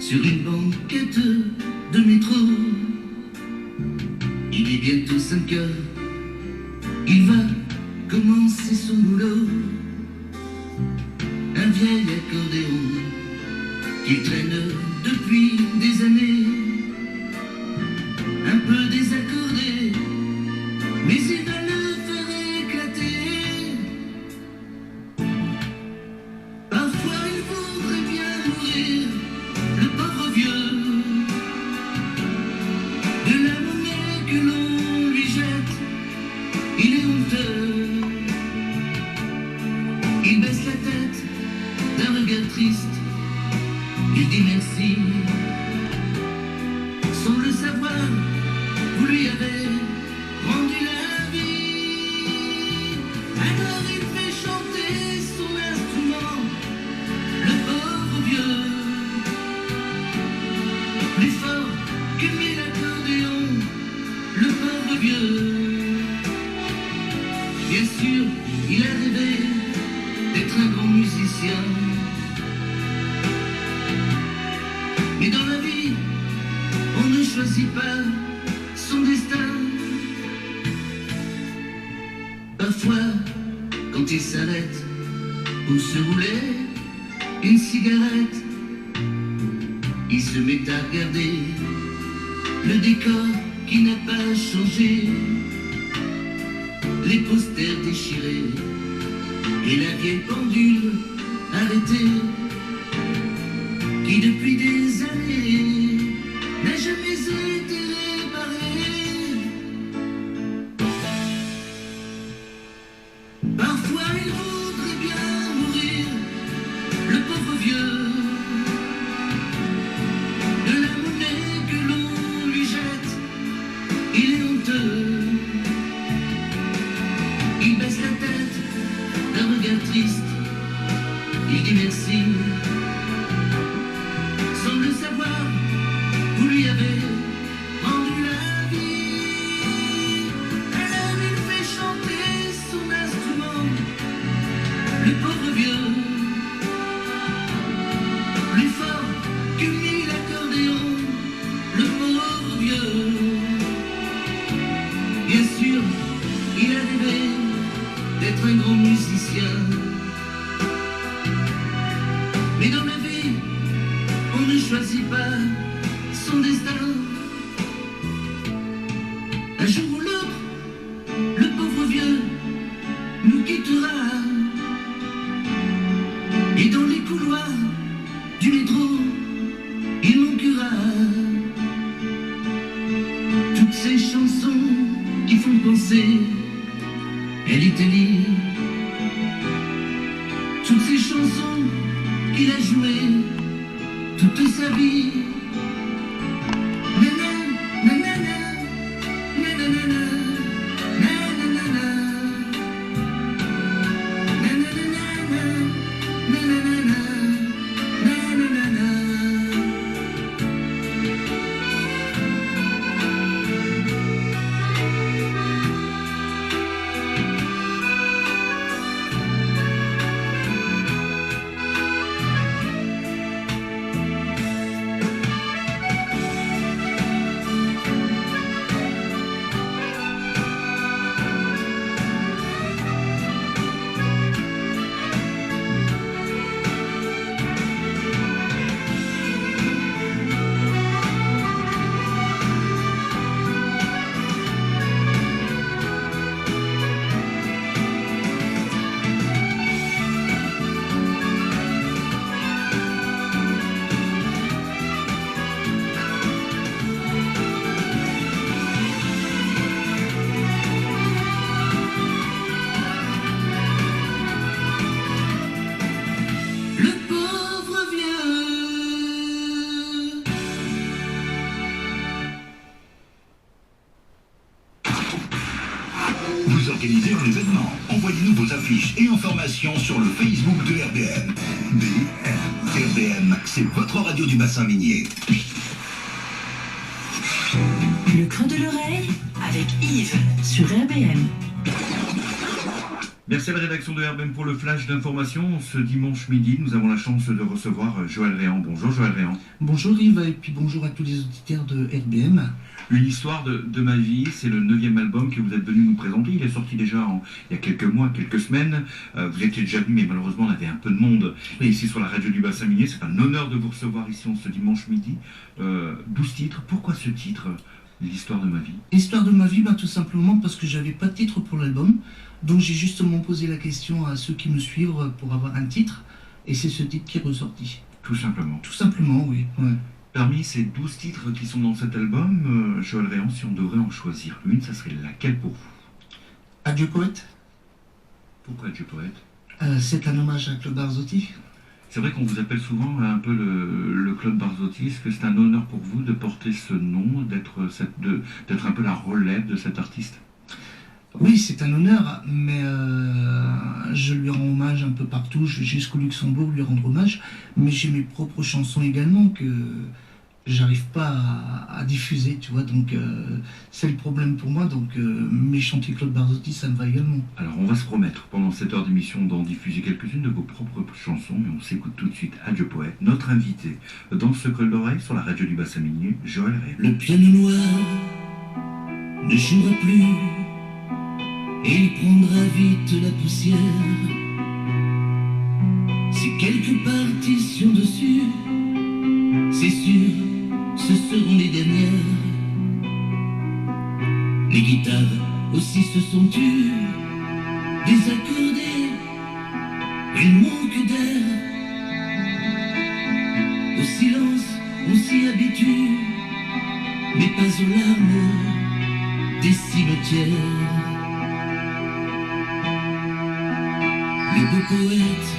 sur une banquette de métro. Il est bientôt 5 heures, il va commencer son boulot. Un vieil accordéon qu'il traîne depuis des années, un peu désaccordé, mais il va le faire éclater. Parfois il voudrait bien mourir, le pauvre vieux, de la monnaie que l'on lui jette, il est honteux. Il baisse la tête d'un regard triste, il dit merci. Sans le savoir, vous lui avez rendu la vie. Alors il fait chanter son instrument, le pauvre vieux, plus fort que mille accordéons, le pauvre vieux. Bien sûr, il a rêvé d'être un grand musicien, mais dans la vie, on ne choisit pas son destin. Parfois, quand il s'arrête pour se rouler une cigarette, il se met à regarder le décor qui n'a pas changé, les posters déchirés et la vieille pendule arrêtée, qui depuis des années n'a jamais été réparée. Parfois il voudrait bien mourir, le pauvre vieux, de la monnaie que l'on lui jette, il est honteux. Il baisse la tête d'un regard triste, il dit merci. Sans le savoir, vous lui avez rendu la vie. Alors il fait chanter son instrument, le pauvre vieux, plus fort que mille accordéons, le pauvre vieux. Bien sûr, il a rêvé d'être un grand musicien, mais dans la vie, on ne choisit pas son destin. Un jour ou l'autre, le pauvre vieux nous quittera, et dans les couloirs du métro, il manquera toutes ces chansons qui font penser à l'Italie, toutes ces chansons qu'il a jouées toute sa vie. Vous organisez un événement. Envoyez-nous vos affiches et informations sur le Facebook de RBM. RBM, c'est votre radio du bassin minier. Le creux de l'oreille avec Yves sur RBM. Merci à la rédaction de RBM pour le flash d'information. Ce dimanche midi, nous avons la chance de recevoir Joël Réan. Bonjour Joël Réan. Bonjour Yves, et puis bonjour à tous les auditeurs de RBM. Une histoire de ma vie, c'est le 9e album que vous êtes venu nous présenter. Il est sorti déjà il y a quelques mois, quelques semaines. Vous étiez déjà venu, mais malheureusement on avait un peu de monde. Et ici sur la radio du Bassin Minier, c'est un honneur de vous recevoir ici ce dimanche midi. 12 titres. Pourquoi ce titre, l'histoire de ma vie? Histoire de ma vie, tout simplement parce que j'avais pas de titre pour l'album. Donc j'ai justement posé la question à ceux qui me suivent pour avoir un titre. Et c'est ce titre qui est ressorti. Tout simplement. Tout simplement, oui. Ouais. Parmi ces 12 titres qui sont dans cet album, Joël Réan, si on devrait en choisir une, ça serait laquelle pour vous? Adieu poète. Pourquoi Adieu poète? C'est un hommage à Claude Barzotti. C'est vrai qu'on vous appelle souvent un peu le Claude Barzotti. Est-ce que c'est un honneur pour vous de porter ce nom, d'être un peu la relève de cet artiste? Oui, c'est un honneur, mais je lui rends hommage un peu partout. Je vais jusqu'au Luxembourg lui rendre hommage, mais j'ai mes propres chansons également que j'arrive pas à diffuser, tu vois. Donc c'est le problème pour moi. Donc mais chanter Claude Barzotti, ça me va également. Alors on va se promettre pendant cette heure d'émission d'en diffuser quelques-unes de vos propres chansons, mais on s'écoute tout de suite Adieu poète, notre invité dans ce creux d'oreille sur la radio du Bassin Minier, Joël Réan. Le piano noir ne jouera plus. Et il prendra vite la poussière. Si quelques partitions dessus, c'est sûr, ce seront les dernières. Les guitares aussi se sont tues, désaccordées, elles manquent d'air. Au silence, on s'y habitue, mais pas aux larmes des cimetières. Le beau poète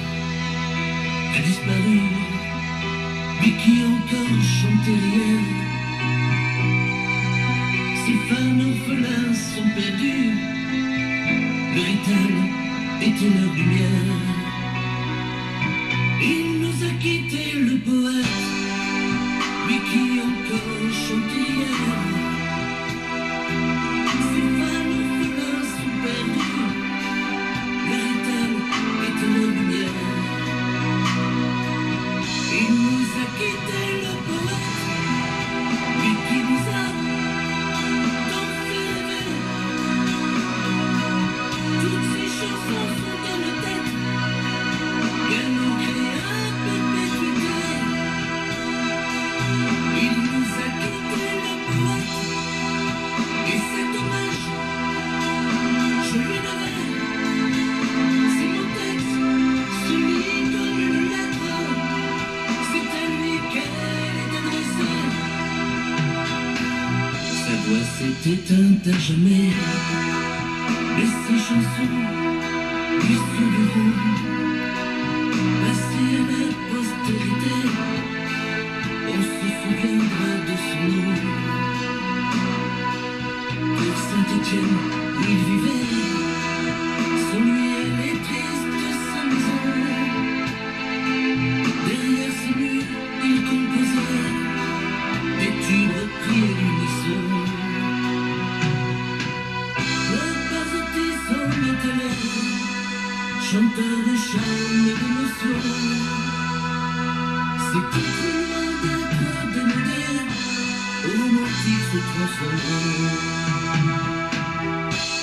a disparu, mais qui encore chantait rien. Ces femmes orphelins sont perdus, le rital était leur lumière. Il nous a quittés le poète, lui qui encore chantait hier. Ces femmes orphelins sont perdus, le rital était leur lumière. Il nous a quittés le poète, lui qui nous a tant fait rêver. Toutes ces chansons sont dans nos têtes, elles nous créent à perpétuité. Il nous a quittés le poète, et c'est dommage, je lui devais. Si mon texte se lit comme une lettre, c'est à lui qu'elle est adressée. Sa voix s'est éteinte à jamais, mais ses chansons lui survivront. Passées à la postérité, on se souviendra de son nom. Pour Saint-Étienne où il vivait, sans lui elle est triste sa maison. Derrière ses murs il composait des tubes repris à l'unisson. Claude Barzotti s'en est allé, chanteur de charme et d'émotion. C'était trop loin d'être démodé, romantique se transformant.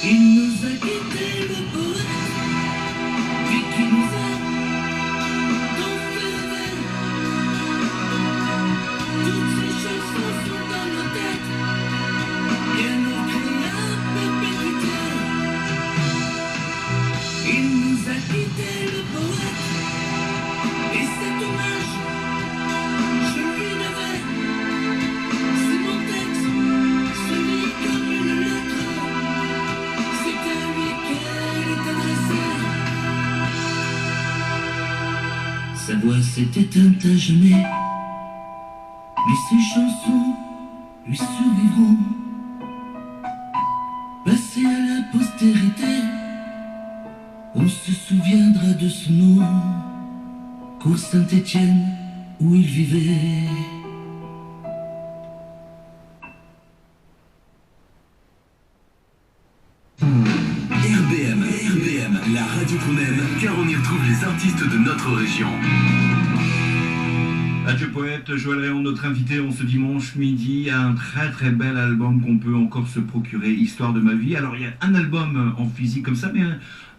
Il nous a quittés le poète, lui qui nous a tant fait rêver. Toutes ces chansons sont dans nos têtes, et elles nous créent à perpétuité. Il nous a quittés le poète, et c'est dommage, je lui devais. Si mon texte se lit comme une lettre, c'est à lui qu'elle est adressée. Sa voix s'est éteinte à jamais, mais ses chansons lui survivront. Passées à la postérité, on se souviendra de son nom. Cours Saint-Étienne où il vivait. RBM, la radio radio qu'on aime, car on y retrouve les artistes de notre région. Adieu poète, Joël Rayon, notre invité en ce dimanche midi, un très très bel album qu'on peut encore se procurer, Histoire de ma vie. Alors il y a un album en physique comme ça, mais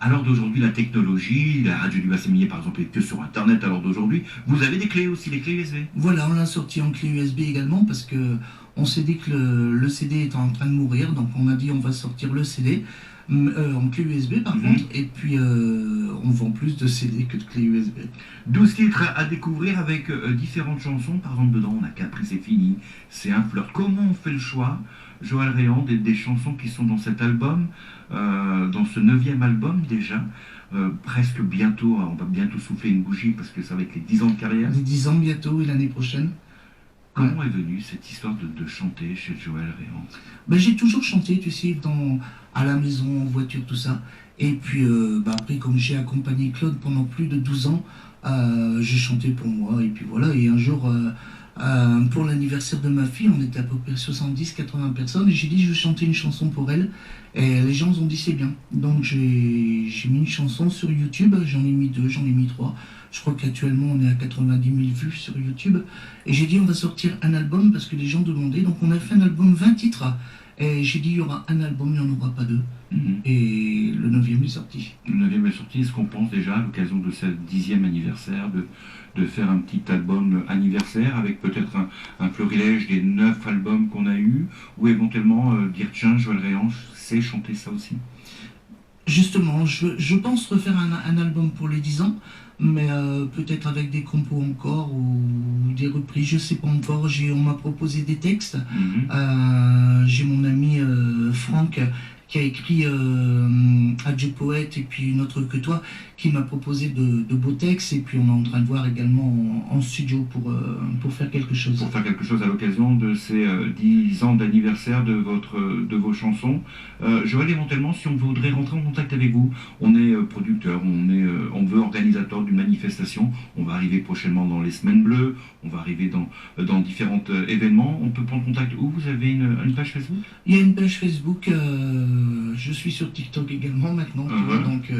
à l'heure d'aujourd'hui, la technologie, la radio du Bassin Minier par exemple, est que sur Internet à l'heure d'aujourd'hui. Vous avez des clés aussi, les clés USB? Voilà, on l'a sorti en clé USB également parce que on s'est dit que le CD était en train de mourir, donc on a dit on va sortir le CD. En clé USB par contre, et puis on vend plus de CD que de clé USB. 12 titres à découvrir avec différentes chansons. Par exemple, dedans, on a Capri, c'est fini, c'est un flirt. Comment on fait le choix, Joël Rayon, des chansons qui sont dans cet album, dans ce 9e album déjà, presque bientôt, on va bientôt souffler une bougie parce que ça va être les 10 ans de carrière. Les 10 ans bientôt et l'année prochaine. Comment est venue cette histoire de chanter chez Joël Rayon? Ben, j'ai toujours chanté, tu sais, à la maison, en voiture, tout ça. Et puis après, comme j'ai accompagné Claude pendant plus de 12 ans, j'ai chanté pour moi. Et puis voilà, et un jour, pour l'anniversaire de ma fille, on était à peu près 70-80 personnes, et j'ai dit je vais chanter une chanson pour elle. Et les gens ont dit c'est bien. Donc j'ai mis une chanson sur YouTube, j'en ai mis 2, j'en ai mis 3. Je crois qu'actuellement on est à 90 000 vues sur YouTube. Et j'ai dit on va sortir un album parce que les gens demandaient. Donc on a fait un album 20 titres. Et j'ai dit il y aura un album, il n'y en aura pas 2. Et le 9e est sorti. Le 9e est sorti. Est-ce qu'on pense déjà à l'occasion de ce 10e anniversaire de faire un petit album anniversaire avec peut-être un florilège des 9 albums qu'on a eus, ou éventuellement dire tiens, Joël Rayon sait chanter ça aussi? Justement, je pense refaire un album pour les 10 ans, mais peut-être avec des compos encore ou des reprises, je sais pas encore. On m'a proposé des textes. J'ai mon ami Franck qui a écrit Adieu poète et puis Une autre que toi, qui m'a proposé de beaux textes, et puis on est en train de voir également en studio pour faire quelque chose. Pour faire quelque chose à l'occasion de ces 10 ans d'anniversaire de vos chansons. Joël, éventuellement, si on voudrait rentrer en contact avec vous, on est producteur, on veut organisateur d'une manifestation, on va arriver prochainement dans les Semaines Bleues, on va arriver dans différents événements, on peut prendre contact où? Vous avez une page Facebook? Il y a une page Facebook, je suis sur TikTok également maintenant, tu vois, donc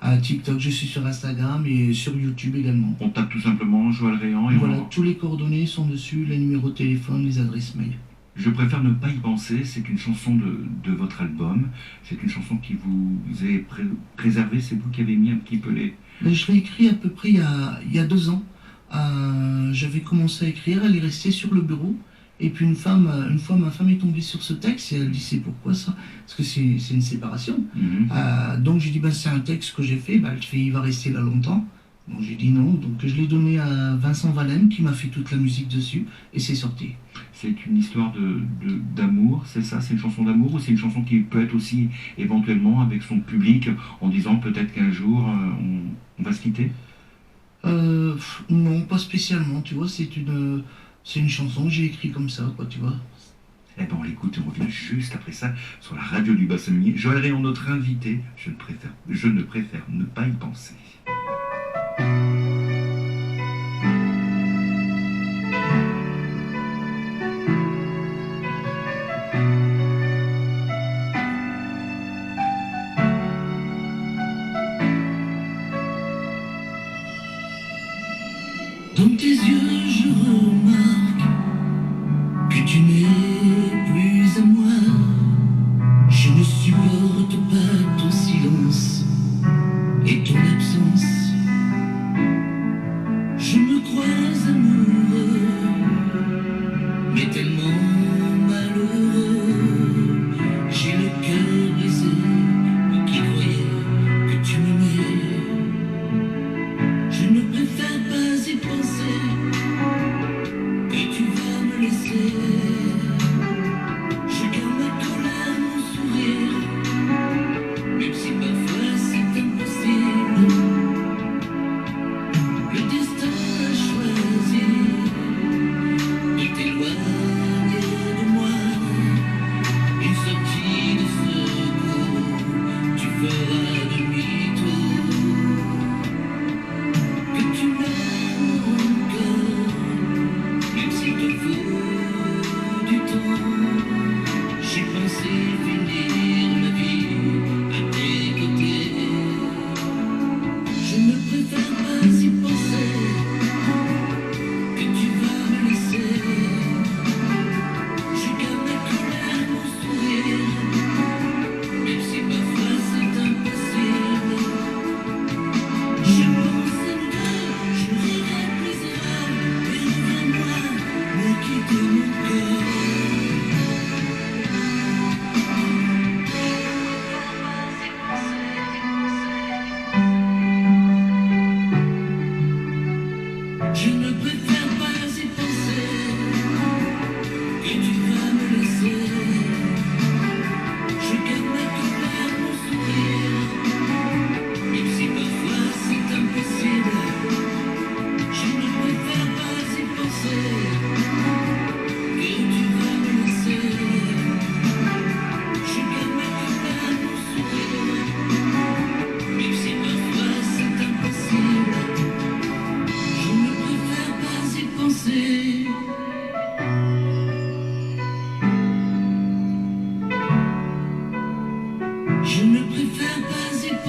à TikTok, je suis sur Instagram et sur YouTube également. On tape tout simplement Joël Rayon et voilà, tous les coordonnées sont dessus, les numéros de téléphone, les adresses mail. Je préfère ne pas y penser, c'est une chanson de votre album, c'est une chanson qui vous est préservée, c'est vous qui avez mis un petit peu les... Ben, je l'ai écrit à peu près il y a 2 ans. J'avais commencé à écrire, elle est restée sur le bureau. Et puis une fois ma femme est tombée sur ce texte et elle dit c'est pourquoi ça? Parce que c'est une séparation. Donc j'ai dit ben, c'est un texte que j'ai fait, ben, elle fait il va rester là longtemps. Donc j'ai dit non, donc je l'ai donné à Vincent Valenne qui m'a fait toute la musique dessus et c'est sorti. C'est une histoire d'amour, c'est ça? C'est une chanson d'amour, ou c'est une chanson qui peut être aussi éventuellement avec son public en disant peut-être qu'un jour on va se quitter? Non, pas spécialement, tu vois, c'est une chanson que j'ai écrite comme ça, quoi, tu vois. Eh ben on l'écoute et on revient juste après ça sur la radio du Bassin Minier. Joël Rayon, notre invité, je ne préfère ne pas y penser. Dans tes yeux, je remarque que tu n'es plus à moi. Je ne supporte pas ton silence et ton absence. Je me crois amoureux, mais tellement malheureux. J'ai le cœur brisé, moi qui croyais que tu m'aimais. Je ne préfère pas y penser et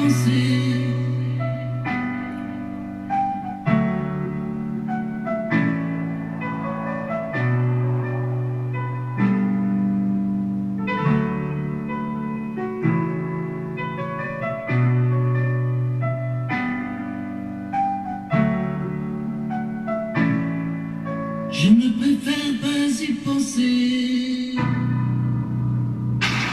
penser. Je ne préfère pas y penser.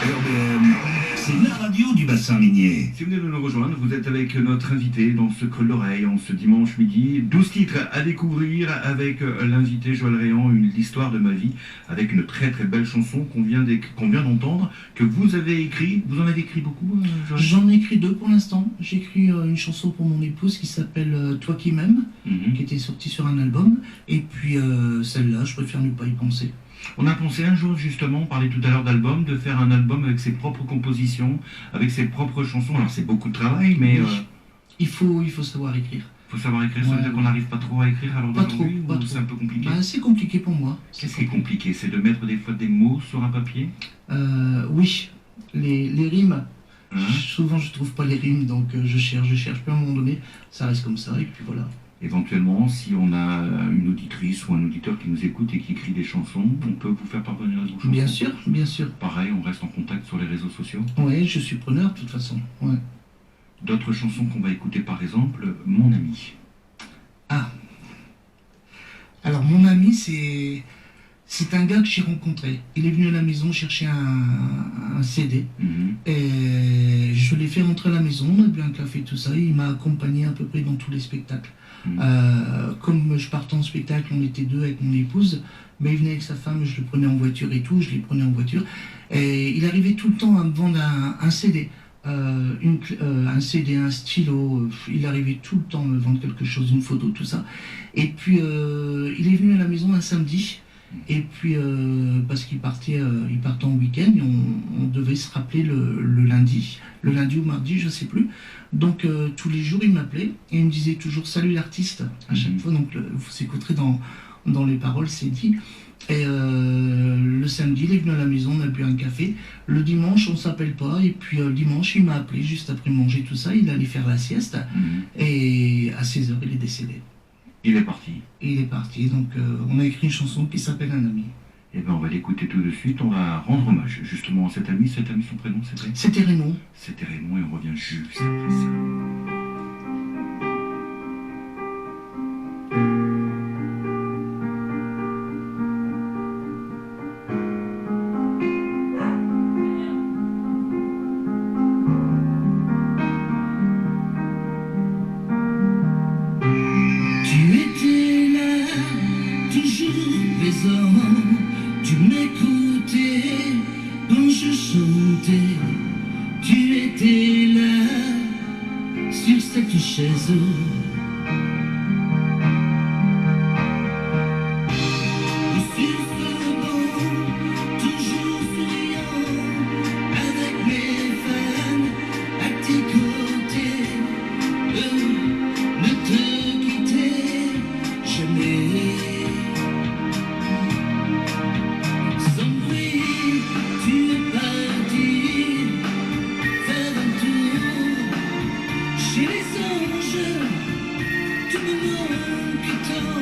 RBM, c'est la radio du bassin minier. Si vous venez de nous rejoindre, vous êtes avec notre invité dans ce creux de l'oreille en ce dimanche midi. 12 titres à découvrir avec l'invité Joël Réan, l'histoire de ma vie, avec une très très belle chanson qu'on vient d'entendre, que vous avez écrit. Vous en avez écrit beaucoup, Joël? J'en ai écrit 2 pour l'instant. J'ai écrit une chanson pour mon épouse qui s'appelle Toi qui m'aimes, qui était sortie sur un album. Et puis celle-là, je préfère ne pas y penser. On a pensé un jour justement, on parlait tout à l'heure d'album, de faire un album avec ses propres compositions, avec ses propres chansons. Alors c'est beaucoup de travail, mais Oui. Il faut savoir écrire. faut savoir écrire. Ça veut Ouais. dire qu'on n'arrive pas trop à écrire alors Pas trop, d'aujourd'hui, pas ou trop. c'est un peu compliqué? Bah, c'est compliqué pour moi. Qu'est-ce qui est compliqué? C'est de mettre des fois des mots sur un papier? Oui, les rimes. Hein? Souvent je trouve pas les rimes, donc je cherche. Puis à un moment donné, ça reste comme ça, et puis voilà. Éventuellement, si on a une auditrice ou un auditeur qui nous écoute et qui écrit des chansons, on peut vous faire parvenir vos chansons. Bien sûr, bien sûr. Pareil, on reste en contact sur les réseaux sociaux. Oui, je suis preneur de toute façon. Ouais. D'autres chansons qu'on va écouter, par exemple, Mon ami. Ah. Alors mon ami, c'est un gars que j'ai rencontré. Il est venu à la maison chercher un CD. Mhm. Et je l'ai fait rentrer à la maison, on a bu un café, tout ça. Il m'a accompagné à peu près dans tous les spectacles. Mhm. Comme je partais en spectacle, on était 2 avec mon épouse. Mais il venait avec sa femme, je le prenais en voiture et tout, je les prenais en voiture. Et il arrivait tout le temps à me vendre un CD. Un CD, un stylo, il arrivait tout le temps à me vendre quelque chose, une photo, tout ça. Et puis il est venu à la maison un samedi, et puis parce qu'il partait en week-end, et on devait se rappeler le lundi ou mardi, je sais plus. Donc tous les jours il m'appelait, et il me disait toujours salut l'artiste, à chaque fois, donc vous écouterez dans les paroles, c'est dit. Et le samedi, il est venu à la maison, on a bu un café. Le dimanche, on s'appelle pas. Et puis le dimanche, il m'a appelé juste après manger tout ça. Il allait faire la sieste. Mhm. Et à 16h, il est décédé. Il est parti. Et il est parti. Donc on a écrit une chanson qui s'appelle Un ami. Eh bien, on va l'écouter tout de suite. On va rendre hommage justement à cet ami. Cet ami, son prénom, c'était? C'était Raymond. C'était Raymond, et on revient juste après ça. Tu étais là, toujours présent. Tu m'écoutais quand je chantais. Tu étais là, sur cette chaise. Sur ce banc, toujours souriant, avec mes fans à tes côtés. Ne te quitter jamais. Sans bruit, tu es parti faire un tour chez les anges. Tu me manques tant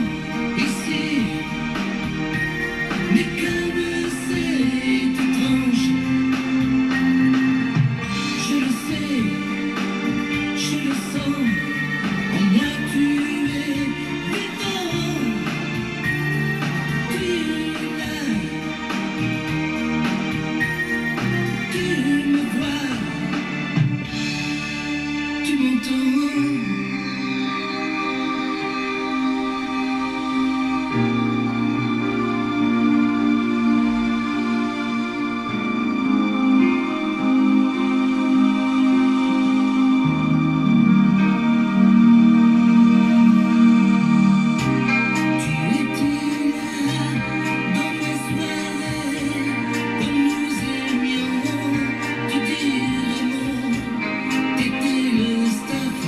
ici, mais comme c'est étrange, je le sais, je le sens. En moi tu es vivant, tu es là, tu me vois, tu m'entends. Tu étais là dans mes soirées, comme nous aimions te dire non. T'étais le staff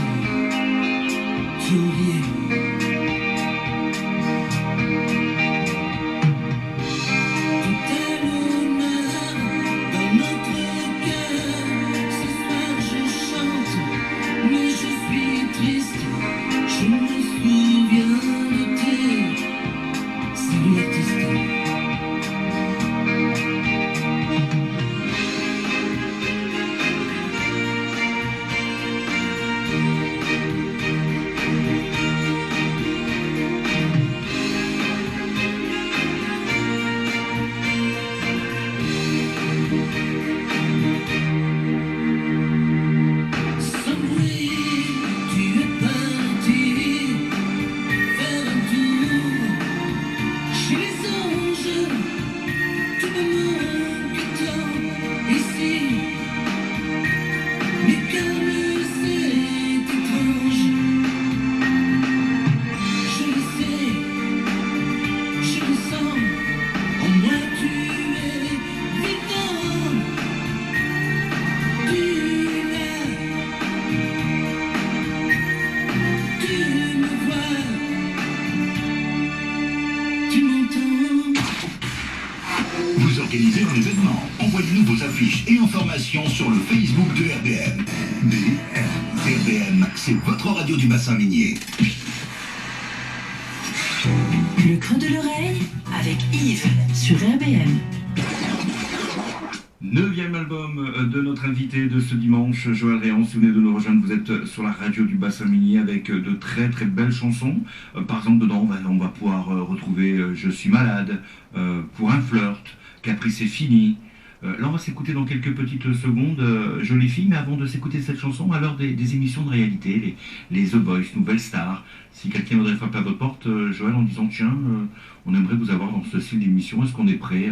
événement. Envoyez-nous vos affiches et informations sur le Facebook de RBM. RBM, c'est votre radio du bassin minier. Le creux de l'oreille avec Yves sur RBM. 9e album de notre invité de ce dimanche, Joël Réan. Si vous venez de nous rejoindre, vous êtes sur la radio du bassin minier avec de très très belles chansons. Par exemple, dedans, on va pouvoir retrouver Je suis malade, Pour un flirt, Caprice est fini. Là, on va s'écouter dans quelques petites secondes Jolie fille, mais avant de s'écouter cette chanson, à l'heure des émissions de réalité, les The Boys, Nouvelle Star, si quelqu'un voudrait frapper à votre porte, Joël, en disant tiens, on aimerait vous avoir dans ce style d'émission, est-ce qu'on est prêt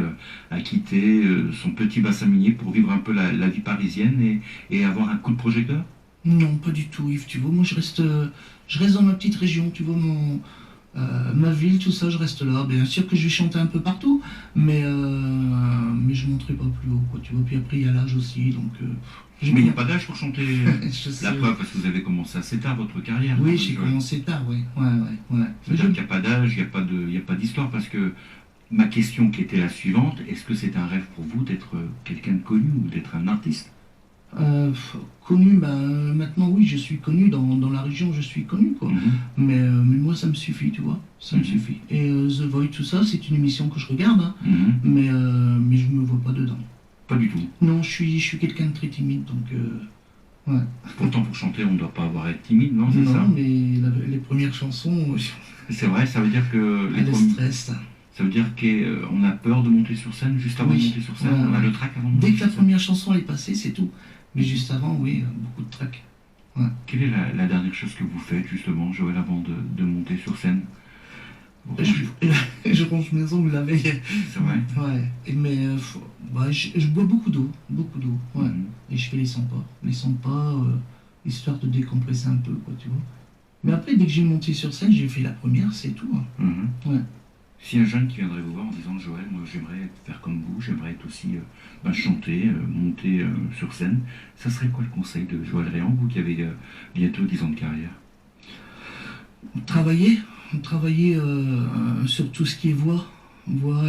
à quitter son petit bassin minier pour vivre un peu la vie parisienne et avoir un coup de projecteur? Non, pas du tout, Yves. Tu vois, moi je reste dans ma petite région, tu vois, ma ville, tout ça, je reste là. Bien sûr que je vais chanter un peu partout, mais je ne monterai pas plus haut, quoi, tu vois. Puis après, il y a l'âge aussi, donc... Mais il n'y a pas d'âge pour chanter sais. la preuve, parce que vous avez commencé assez tard votre carrière. Oui, j'ai commencé tard, oui. Ouais. C'est-à-dire qu'il n'y a pas d'âge, il n'y a pas d'histoire, parce que ma question qui était la suivante, est-ce que c'est un rêve pour vous d'être quelqu'un de connu ou d'être un artiste? Connu, maintenant oui, je suis connu, dans la région je suis connu, quoi. Mais moi ça me suffit, tu vois, ça me suffit. Et The Voice, tout ça, c'est une émission que je regarde, hein, mais je me vois pas dedans. Pas du tout. Non, je suis quelqu'un de très timide, donc ouais. Pourtant pour chanter on ne doit pas avoir à être timide, non? C'est ça? Non, mais les premières chansons... C'est vrai, ça veut dire que... stress. Ça veut dire qu'on a peur de monter sur scène, juste avant de monter sur scène, on a le trac avant de monter. Dès que la première chanson est passée, c'est tout. Mais juste avant, oui, beaucoup de trac. Ouais. Quelle est la dernière chose que vous faites, justement, Joël, avant de monter sur scène? Je range mes ongles la veille. C'est vrai? Ouais. Mais je bois beaucoup d'eau. Ouais. Et je fais les 100 pas. Les 100 pas, histoire de décompresser un peu, quoi, tu vois. Mais après, dès que j'ai monté sur scène, j'ai fait la première, c'est tout. Hein. Ouais. Si un jeune qui viendrait vous voir en disant Joël, moi j'aimerais faire comme vous, j'aimerais être aussi chanter, monter sur scène, ça serait quoi le conseil de Joël Réan, vous qui avez bientôt 10 ans de carrière? Travailler sur tout ce qui est voix,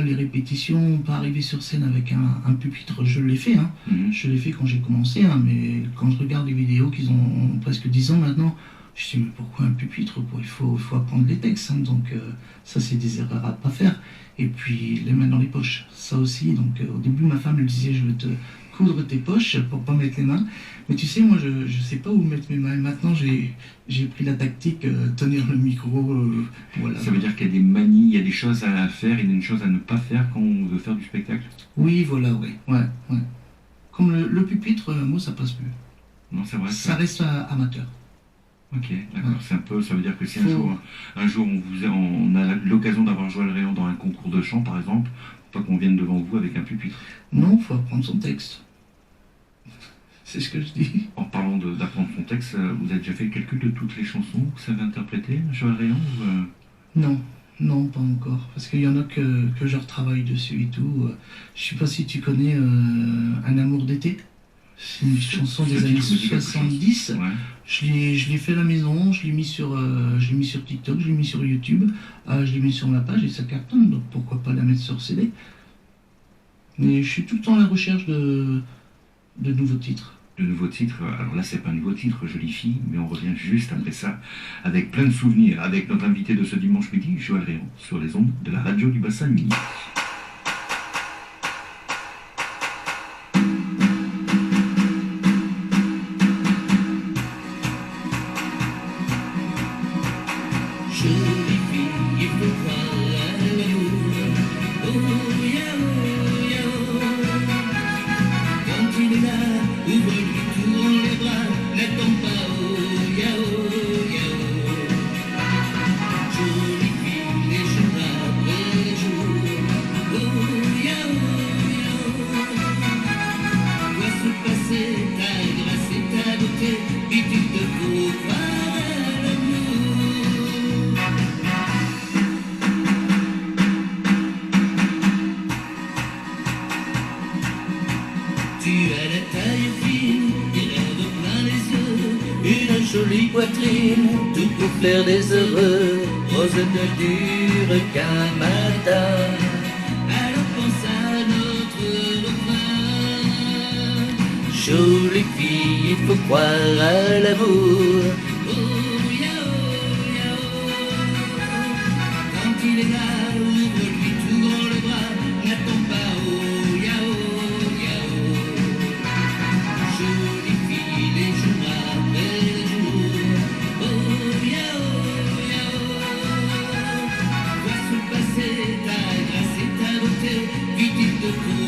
les répétitions, pas arriver sur scène avec un pupitre, je l'ai fait, hein. Je l'ai fait quand j'ai commencé, hein, mais quand je regarde les vidéos qu'ils ont presque 10 ans maintenant, je dis mais pourquoi un pupitre, quoi? Il faut apprendre les textes, hein, donc ça c'est des erreurs à pas faire. Et puis les mains dans les poches, ça aussi. Donc au début ma femme me disait je vais te coudre tes poches pour pas mettre les mains. Mais tu sais, moi je sais pas où mettre mes mains. Et maintenant j'ai pris la tactique, tenir le micro, voilà. Ça veut dire qu'il y a des manies, il y a des choses à faire, il y a une chose à ne pas faire quand on veut faire du spectacle? Oui, voilà, ouais. Comme le pupitre, moi ça passe plus. Non, c'est vrai. Ça reste amateur. Ok, d'accord. Ouais. C'est un peu, ça veut dire que si un jour on a l'occasion d'avoir Joël Réan dans un concours de chant, par exemple, faut pas qu'on vienne devant vous avec un pupitre. Non, faut apprendre son texte. C'est ce que je dis. En parlant d'apprendre son texte, vous avez déjà fait le calcul de toutes les chansons que vous savez interpréter, Joël Réan Non, pas encore. Parce qu'il y en a que je retravaille dessus et tout. Je sais pas si tu connais Un amour d'été. C'est une chanson des années 70. Ouais. Je l'ai fait à la maison, je l'ai mis sur TikTok, je l'ai mis sur YouTube, je l'ai mis sur ma page et ça cartonne, donc pourquoi pas la mettre sur CD. Mais je suis tout le temps à la recherche de nouveaux titres. De nouveaux titres, alors là c'est pas un nouveau titre, Jolie fille, mais on revient juste après ça, avec plein de souvenirs, avec notre invité de ce dimanche midi, Joël Réan, sur les ondes de la radio du bassin minier. Jolie poitrine, tout pour faire des heureux, rose ne dure qu'un matin. Alors pense à notre Jolie fille, il faut croire à l'amour. Oh, yao, yao. Quand il est là, ouvre-lui tout grand le bras. N'attends pas, oh, yao, yao. Jolie fille, les jours après les jours. Oh, yao, yao. Vois se passer ta grâce et ta beauté. Vite il te faut